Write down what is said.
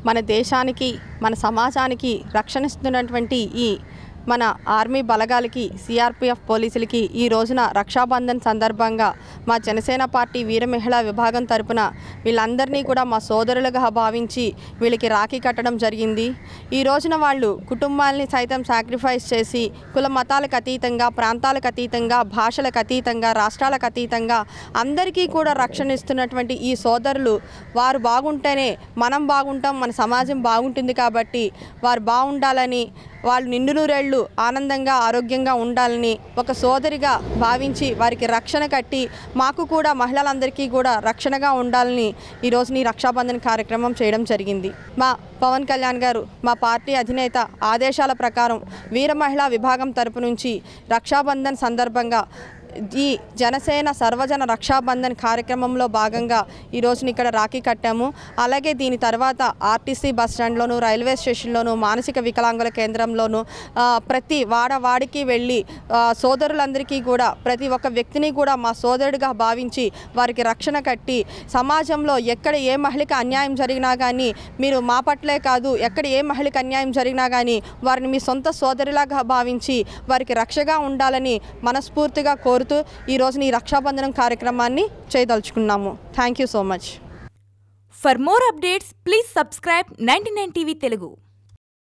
మన దేశానికి మన సమాజానికి రక్షణిస్తున్నటువంటి ఈ మన ఆర్మీ బలగాలకి సిఆర్పిఎఫ్ పోలీసులకి ఈ రోజున రక్షాబంధన్ సందర్భంగా మా జనసేన పార్టీ వీర మహిళా విభాగం తరపున వీళ్ళందరినీ కూడా మా సోదరులుగా భావించి వీళ్ళకి రాఖీ కట్టడం జరిగింది. ఈ రోజున వాళ్ళు కుటుంబాలని సైతం సాక్రిఫైస్ చేసి కుల మతాలకు అతీతంగా, ప్రాంతాలకు అతీతంగా, భాషలకు అతీతంగా, రాష్ట్రాలకు అతీతంగా అందరికీ కూడా రక్షణ ఇస్తున్నటువంటి ఈ సోదరులు వారు బాగుంటేనే మనం బాగుంటాం, మన సమాజం బాగుంటుంది. కాబట్టి వారు బాగుండాలని, వాళ్ళు నిండు నూరేళ్ళు ఆనందంగా ఆరోగ్యంగా ఉండాలని ఒక సోదరిగా భావించి వారికి రక్షణ కట్టి మాకు కూడా మహిళలందరికీ కూడా రక్షణగా ఉండాలని ఈరోజు ఈ రక్షాబంధన్ కార్యక్రమం చేయడం జరిగింది. మా పవన్ కళ్యాణ్ గారు మా పార్టీ అధినేత ఆదేశాల ప్రకారం వీర మహిళా విభాగం తరపు నుంచి రక్షాబంధన్ సందర్భంగా ఈ జనసేన సర్వజన రక్షాబంధన్ కార్యక్రమంలో భాగంగా ఈరోజుని ఇక్కడ రాఖీ కట్టాము. అలాగే దీని తర్వాత ఆర్టీసీ బస్ స్టాండ్లోను, రైల్వే స్టేషన్లోను, మానసిక వికలాంగుల కేంద్రంలోను ప్రతి వాడికి వెళ్ళి సోదరులందరికీ కూడా ప్రతి ఒక్క వ్యక్తిని కూడా మా సోదరుడిగా భావించి వారికి రక్షణ కట్టి సమాజంలో ఎక్కడ ఏ మహిళకి అన్యాయం జరిగినా కానీ మీరు మా పట్లే కాదు, ఎక్కడ ఏ మహిళకి అన్యాయం జరిగినా కానీ వారిని మీ సొంత సోదరులాగా భావించి వారికి రక్షగా ఉండాలని మనస్ఫూర్తిగా కోరుతూ ఈ రోజు ఈ రక్షాబంధనం కార్యక్రమాన్ని చేయదలుచుకున్నాము. Thank you so much. For more updates please subscribe 99 TV Telugu.